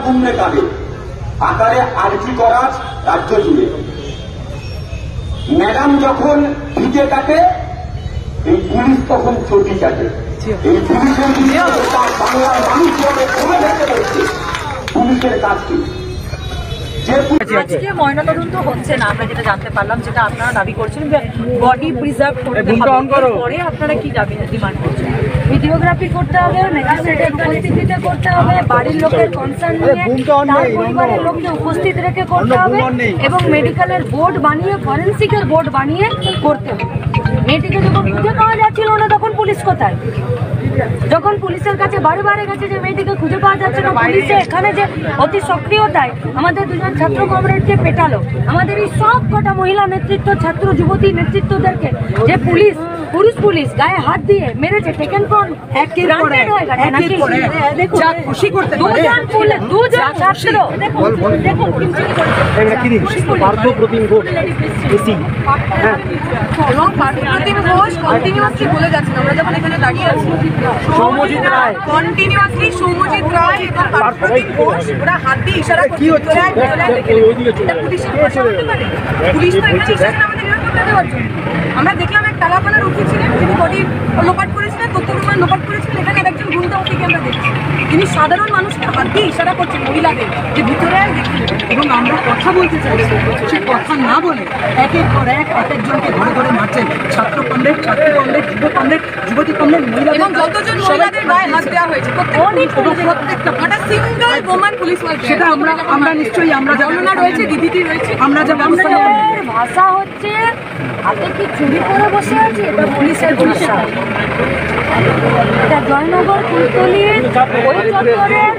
গুমরে কাঁদে আকারে আরজি করা রাজ্য জুড়ে। ম্যাডাম যখন ভিজে কাটে এই পুলিশ তখন চটি কাটে। এই পুলিশের বাংলার মানুষ কমে যেতে হচ্ছে। পুলিশের কাজ কি? আজকে ময়নাতদন্ত হচ্ছে না, আমরা যেটা জানতে পারলাম, যেটা আপনারা দাবি করছেন যে বডি প্রিজার্ভ করতে হবে, পরে আপনারা কি দাবি ডিমান্ড করছেন? ভিডিওগ্রাফি করতে হবে, ম্যাজিস্ট্রেটের উপস্থিতিতে করতে হবে, বাড়ির লোকের কনসার্ন নিয়ে তার পরিবারের লোককে উপস্থিত রেখে করতে হবে এবং মেডিকেলের বোর্ড বানিয়ে, ফরেন্সিকের বোর্ড বানিয়ে করতে হবে। মেয়েটিকে যখন খুঁজে পাওয়া যাচ্ছিল না তখন পুলিশ কোথায়? যখন পুলিশের কাছে বারে বারে গেছে যে মেয়েটিকে খুঁজে পাওয়া যাচ্ছে না, পুলিশে এখানে যে অতি সক্রিয়তায় আমাদের দুজন ছাত্র কমরেডকে পেটালো, আমাদের এই সব কটা মহিলা নেতৃত্ব, ছাত্র যুবতী নেতৃত্বদেরকে যে পুলিশ, পুরুষ পুলিশ গায়ে হাত দিয়ে মেরেছে, টেকেন ফ্রম গ্রান্টেড হয়ে গেছে নাকি? যা খুশি করতে দুজন পুলিশ, দুজন ছাত্র দেখুন পার্থপ্রতিম ঘোষ কন্টিনিউয়াসলি বলে যাচ্ছেন, আমরা যখন এখানে দাঁড়িয়ে আছি সৌম্যজিৎ রায় কন্টিনিউয়াসলি, সৌম্যজিৎ রায় এবং পার্থপ্রতিম ঘোষ ওরা হাত দিয়ে ইশারা করছে। পুলিশের ভাষা হতে পারে? পুলিশ তো এখানে এসেছেন আমাদের নিরাপত্তা দেওয়ার জন্য। আমরা দেখলাম এক টালাপানার উচিত ছিলেন, যিনি বডি লোপাট করেছিলেন, তথ্য প্রমাণ লোপাট করেছিলেন, এখানে একজন গুন্ডা ওটিকে আমরা দেখছি, তিনি সাধারণ মানুষকে হাত দিয়ে ইশারা করছেন, মহিলাদের যে ভিতরে আর দেখি। এবং আমরা কথা বলতে চাইছি, সে কথা না বলে একের পর এক একজনকে ধরে ধরে মারছেন। ছাত্র কমরেড, ছাত্রী কমরেড, যুব কমরেড, যুবতী কমরেড, মহিলা এবং যতজন মহিলাদের গায়ে হাত দেওয়া হয়েছে প্রত্যেকটা একটা সিঙ্গল বোমান পুলিশ মারছে। সেটা আমরা নিশ্চয়ই আমরা বর্ণনা রয়েছে, দিদিটি রয়েছে, আমরা যা ভাষা হচ্ছে হাতে কি চুরি করে বসে আছে, এটা পুলিশের ভাষা। এটা জয়নগর কুলতলির ওই চত্বরের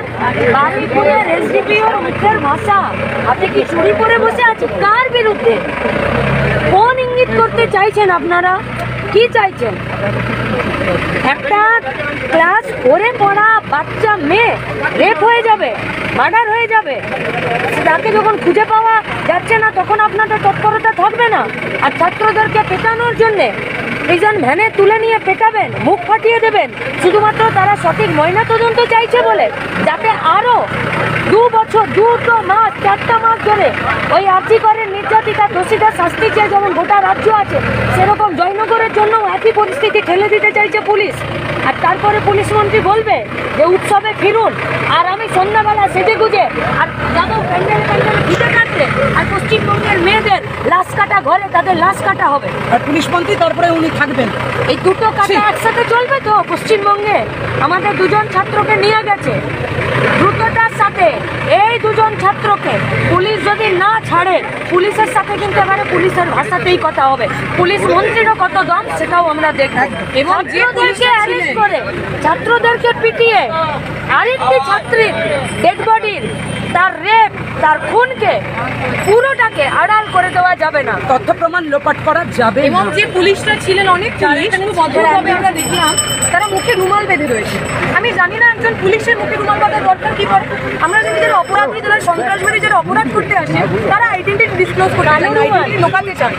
বাড়িপুরের এসডিপিওর মুখের ভাষা। হাতে কি চুরি করে বসে আছে? কার বিরুদ্ধে? কোন ইঙ্গিত করতে চাইছেন আপনারা? কি চাইছেন? একটা ক্লাস 4-এ পড়া বাচ্চা মেয়ে রেপ হয়ে যাবে, মার্ডার হয়ে যাবে, তাকে যখন খুঁজে পাওয়া যাচ্ছে না তখন আপনাদের তৎপরতা থাকবে না? আর ছাত্রদেরকে পেটানোর জন্যে প্রিজন ভ্যানে তুলে নিয়ে পেটাবেন, মুখ ফাটিয়ে দেবেন, শুধুমাত্র তারা সঠিক ময়নাতদন্ত চাইছে বলে, যাতে আরও 2 বছর, 2 মাস, 4টা মাস ধরে ওই আর্জিকরের নির্যাতিতা দোষীদের শাস্তি চেয়ে যেমন গোটা রাজ্য আছে, সেরকম জয়নগরের জন্য একই পরিস্থিতি ঠেলে দিতে চাইছে পুলিশ। আর তারপরে পুলিশ মন্ত্রী বলবে যে উৎসবে ফিরুন, আর আমি সন্ধ্যাবেলা সেজে গুজে আর যাবো প্যান্ডেল প্যান্ডেল ভিটে কাটতে, আর পশ্চিমবঙ্গের মেয়েদের লাশ কাটা ঘরে তাদের লাশ কাটা হবে, আর পুলিশ মন্ত্রী তারপরে উনি থাকবেন। এই দুটো কাটা একসাথে চলবে তো? পশ্চিমবঙ্গে আমাদের দুজন ছাত্রকে নিয়ে গেছে দ্রুততার সাথে, এই দুজন ছাত্রকে পুলিশ যদি না ছাড়ে, পুলিশের সাথে কিন্তু এবারে পুলিশের ভাষাতেই কথা হবে। পুলিশ মন্ত্রীরও কত দম সেটাও আমরা দেখব। এবং ছাত্রদেরকে অ্যারেস্ট করে, ছাত্রদেরকে পিটিয়ে আরেকটি ছাত্রীর ডেড বডির, তার রেপ, তার খুনকে পুরোটাকে আড়াল করে দেওয়া যাবে না, তথ্য প্রমাণ লোপাট করা যাবে। এবং যে পুলিশরা ছিলেন, অনেক পুলিশ ভদ্রভাবে আমরা দেখলাম তারা মুখে রুমাল বেঁধে রয়েছে। আমি জানি না একজন পুলিশের মুখে রুমাল বাঁধার দরকার কি করে। আমরা যদি যারা অপরাধী, যারা সন্ত্রাসবাদী, যারা অপরাধ করতে আসে, তারা আইডেন্টিটি ডিসক্লোজ করতে চান, আইডেন্টিটি লোকাতে চান।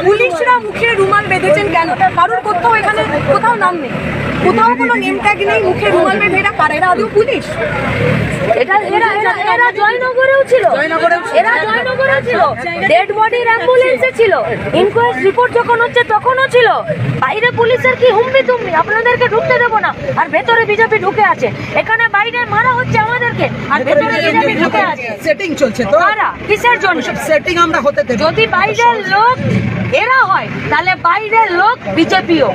পুলিশরা মুখে রুমাল বেঁধেছেন কেন? কারোর কোথাও এখানে কোথাও নাম নেই, কোথাও কোনো নেম ট্যাগ নেই, মুখে রুমাল বেঁধে এরা কারা? এরা আদৌ পুলিশ? এটা এরা জয়নগরেও ছিল, এরা জয়নগরেও ছিল, ডেড বডির অ্যাম্বুলেন্সে ছিল, ইনকোয়েস্ট রিপোর্ট যখন হচ্ছে তখনও ছিল। বাইরে পুলিশের কি হুমবি তুমবি, আপনাদেরকে ঢুকতে দেবো না, আর ভেতরে বিজেপি ঢুকে আছে। এখানে বাইরে মারা হচ্ছে আমাদেরকে, আর ভেতরে বিজেপি ঢুকে আছে। সেটিং চলছে তো, কিসের জন্য সেটিং আমরা হতে দেব? যদি বাইরের লোক এরা হয় তাহলে বাইরের লোক বিজেপিও,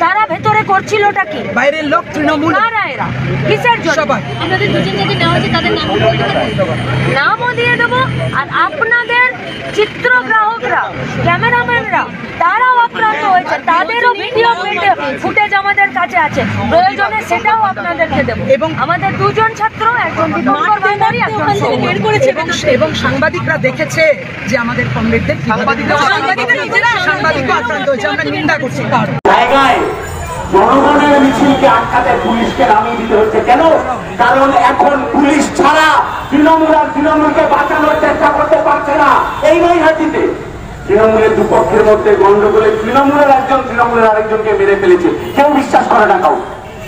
তারা ভেতরে করছিলটা কি? বাইরের লোক তৃণমূল, কারা এরা, কিসের জন্য? আপনাদের দুজন যদি নেওয়া হচ্ছে তাদের নামও দিয়ে দেবো। আর আপনাদের চিত্রগ্রাহকরা, ক্যামেরাম্যানরা, তারাও আক্রান্ত হয়েছে, তাদেরও ভিডিও ফুটেজ আমাদের কাছে আছে, প্রয়োজনে সেটাও আপনাদেরকে দেবো। এবং আমাদের দুজন ছাত্র, একজন বের করেছে এবং সাংবাদিকরা দেখেছে যে আমাদের কমরেডদের সাংবাদিকরা আক্রান্ত হয়েছে। আমরা নিন্দা করছি। তার জায়গায় জনগণের মিছিলকে আটকাতে পুলিশকে নামিয়ে দিতে হচ্ছে কেন? কারণ এখন পুলিশ ছাড়া তৃণমূল আর তৃণমূলকে বাঁচানোর চেষ্টা করতে পারছে না। এই নৈহাটিতে তৃণমূলের দুপক্ষের মধ্যে গন্ডগোলে তৃণমূলের একজন তৃণমূলের আরেকজনকে মেরে ফেলেছে, কেউ বিশ্বাস করে না কাউ।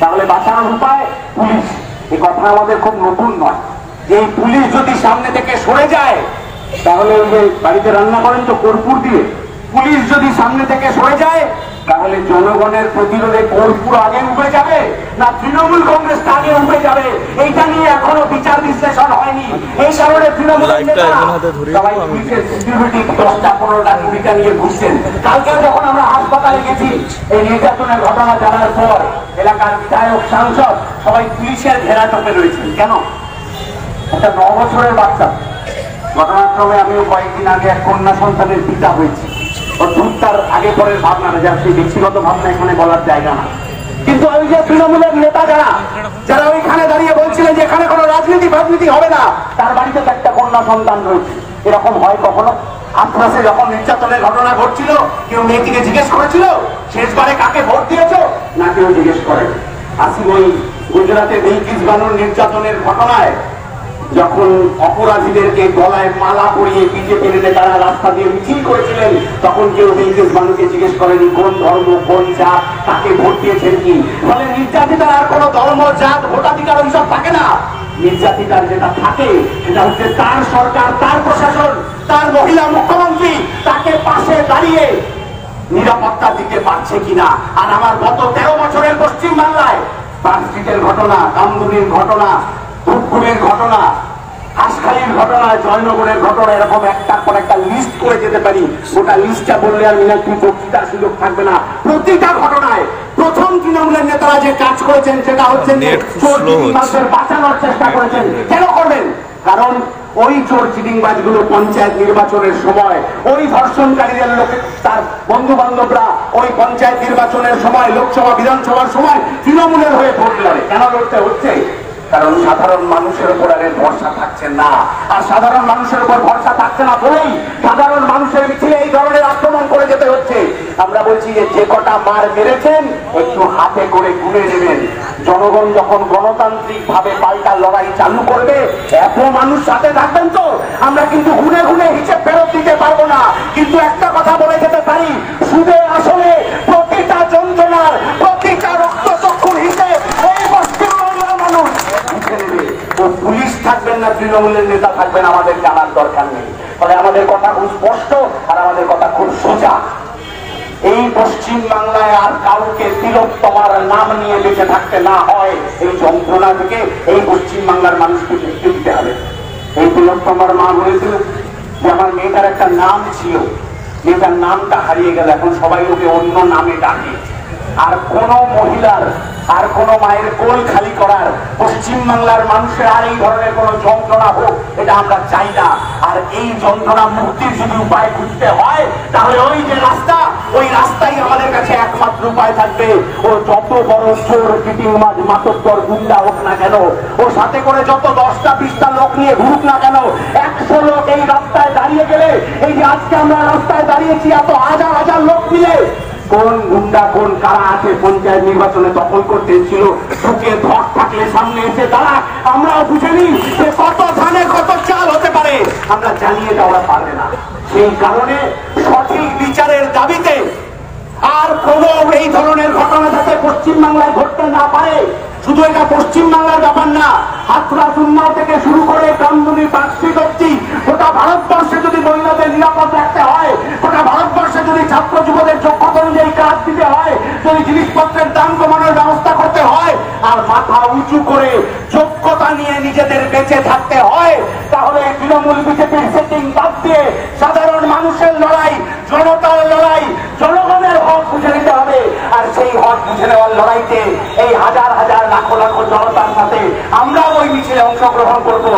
তাহলে বাঁচানোর উপায় পুলিশ। এই কথা আমাদের খুব নতুন নয়, এই পুলিশ যদি সামনে থেকে সরে যায়, তাহলে ওই যে বাড়িতে রান্না করেন তো কর্পূর দিয়ে, পুলিশ যদি সামনে থেকে সরে যায়, তাহলে জনগণের প্রতিরোধে কর্পূর আগে উঠে যাবে না তৃণমূল কংগ্রেস আগে উঠে যাবে, এইটা নিয়ে এখনো বিচার বিশ্লেষণ হয়নি। এই কারণে তৃণমূলের নেতারা সবাই পুলিশের সিকিউরিটি 10টা-15টা ভূমিকা নিয়ে ঘুরছেন। কালকে যখন আমরা হাসপাতালে গেছি এই নির্যাতনের ঘটনা জানার পর, এলাকার বিধায়ক, সাংসদ সবাই পুলিশের ঘেরাটোপে রয়েছেন। কেন? একটা 9 বছরের বাচ্চা, ঘটনাক্রমে আমিও কয়েকদিন আগে এক কন্যা সন্তানের পিতা হয়েছি। তার আগে পরের ভাবনা না, যার সেই ব্যক্তিগত ভাবনা এখানে বলার জায়গা না। কিন্তু ওই যে তৃণমূলের নেতা যারা ওইখানে দাঁড়িয়ে বলছিলেন যে এখানে কোনো রাজনীতি হবে না, তার বাড়িতে তো একটা কন্যা সন্তান রয়েছে। এরকম হয় কখনো? আশপাশে যখন নির্যাতনের ঘটনা ঘটছিল, কেউ মেয়েটিকে জিজ্ঞেস করেছিল শেষবারে কাকে ভোট দিয়েছ? না, কেউ জিজ্ঞেস করে। আসি ওই গুজরাটে বিলকিস বানুর নির্যাতনের ঘটনায় যখন অপরাধীদেরকে গলায় মালা পরিয়ে বিজেপির নেতারা রাস্তা দিয়ে মিছিল করেছিলেন, তখন কেউ বিলকিস বানুকে জিজ্ঞেস করেনি কোন ধর্ম, কোন জাত, তাকে ভোট দিয়েছেন কি। ফলে নির্যাতিতার আর কোন ধর্ম, জাত, ভোটাধিকার ওইসব থাকে না। নির্যাতিতার যেটা থাকে সেটা হচ্ছে তার সরকার, তার প্রশাসন, তার মহিলা মুখ্যমন্ত্রী তাকে পাশে দাঁড়িয়ে নিরাপত্তা দিতে পারছে কিনা। আর আমার গত 13 বছরের পশ্চিম বাংলায় পার্ক স্ট্রিটের ঘটনা, কামদুনির ঘটনা, ধূপগুড়ির ঘটনা, হাঁসখালির ঘটনা, জয়নগরের ঘটনা, এরকম একটার পর একটা লিস্ট করে যেতে পারি। গোটা লিস্টটা বললে আর মিনাক্ষী বক্তৃতার সুযোগ থাকবে না। প্রতিটা ঘটনায় প্রথম তৃণমূলের নেতারা যে কাজ করেছেন সেটা হচ্ছে চোর বাঁচানোর চেষ্টা করেছেন। কেন করবেন? কারণ ওই চোর চিটিংবাজগুলো পঞ্চায়েত নির্বাচনের সময়, ওই ধর্ষণকারীদের লোক, তার বন্ধু বান্ধবরা ওই পঞ্চায়েত নির্বাচনের সময়, লোকসভা বিধানসভার সময় তৃণমূলের হয়ে ভোট লড়ে। কেন লড়তে হচ্ছে? কারণ সাধারণ মানুষের উপর আর ভরসা থাকছে না। আর সাধারণ মানুষের উপর ভরসা থাকছে না বলেই সাধারণ মানুষের মিছিলে এই ধরনের আক্রমণ করে যেতে হচ্ছে। আমরা বলছি যে কটা মার মেরেছেন একটু হাতে করে গুনে নেবেন। জনগণ যখন গণতান্ত্রিক ভাবে পাল্টা লড়াই চালু করবে, এত মানুষ সাথে থাকবেন তো আমরা কিন্তু গুনে গুনে হিসেব ফেরত দিতে পারবো না। কিন্তু একটা কথা বলে যেতে পারি, সুদে আসলে প্রতিটা যন্ত্রণার, প্রতিটা রক্তচক্ষুর হিসেব এই পশ্চিমবঙ্গের মানুষ লিখে নেবে। তো পুলিশ থাকবেন না তৃণমূলের নেতা থাকবেন আমাদের জানার দরকার নেই। ফলে আমাদের কথা খুব স্পষ্ট আর আমাদের কথা খুব সোজা। এই পশ্চিম বাংলায় আর কাউকে তিলোত্তমার নাম নিয়ে বেঁচে থাকতে না হয়, এই যন্ত্রণা থেকে এই পশ্চিম বাংলার মানুষকে মুক্তি দিতে হবে। এই তিলোত্তমার মা বলেছিল যে আমার মেয়েটার একটা নাম ছিল, মেয়েটার নামটা হারিয়ে গেল, এখন সবাই ওকে অন্য নামে ডাকে। আর কোন মহিলার, আর কোন মায়ের কোল খালি করার পশ্চিম বাংলার মানুষের আর এই ধরনের কোন যন্ত্রণা হোক, এটা আমরা চাই না। আর এই যন্ত্রণা মুক্তির যদি উপায় খুঁজতে হয়, তাহলে ওই যে রাস্তা, ওই রাস্তাই আমাদের কাছে একমাত্র উপায় থাকবে। ও যত বড় চোর, চিটিংবাজ, মাতব্বর, গুন্ডা হোক না কেন, ও সাথে করে যত 10টা-20টা লোক নিয়ে ঘুরুক না কেন, 100 লোক এই রাস্তায় দাঁড়িয়ে গেলে, এই যে আজকে আমরা রাস্তায় দাঁড়িয়েছি এত হাজার হাজার লোক মিলে, কোন গুন্ডা, কোন কারা আছে পঞ্চায়েত নির্বাচনে দখল করতে ছিল, ঢুকে ধর থাকলে সামনে এসে দাঁড়া। আমরাও বুঝেনি যে কত ধানে কত চাল হতে পারে, আমরা জানিয়ে দেওয়া পারবে না। সেই কারণে সঠিক বিচারের দাবিতে আর কোন এই ধরনের ঘটনা যাতে পশ্চিম বাংলায় ঘটতে না পারে। শুধু এটা পশ্চিম বাংলার ব্যাপার না, হাতড়া উন্নয়ন থেকে শুরু করে কামদুনি, পার্ক স্ট্রিট অবধি গোটা ভারতবর্ষে যদি মহিলাদের নিরাপদ রাখতে হয়, গোটা ভারতবর্ষে যদি ছাত্র যুবদের যোগ্যতা অনুযায়ী কাজ দিতে হয়, যদি জিনিসপত্রের দাম কমানোর ব্যবস্থা করতে হয়, আর মাথা উঁচু করে যোগ্যতা নিয়ে নিজেদের বেঁচে থাকতে হয়, তাহলে তৃণমূল বিজেপির সেটিং বাদ দিয়ে সাধারণ মানুষের লড়াই, জনতার লড়াই, জনগণের হক বুঝে নিতে হবে। আর সেই হক বুঝে নেওয়ার লড়াইতে এই হাজার হাজার লাখো লাখো জনতার সাথে আমরা ওই মিছিলে অংশগ্রহণ করবো।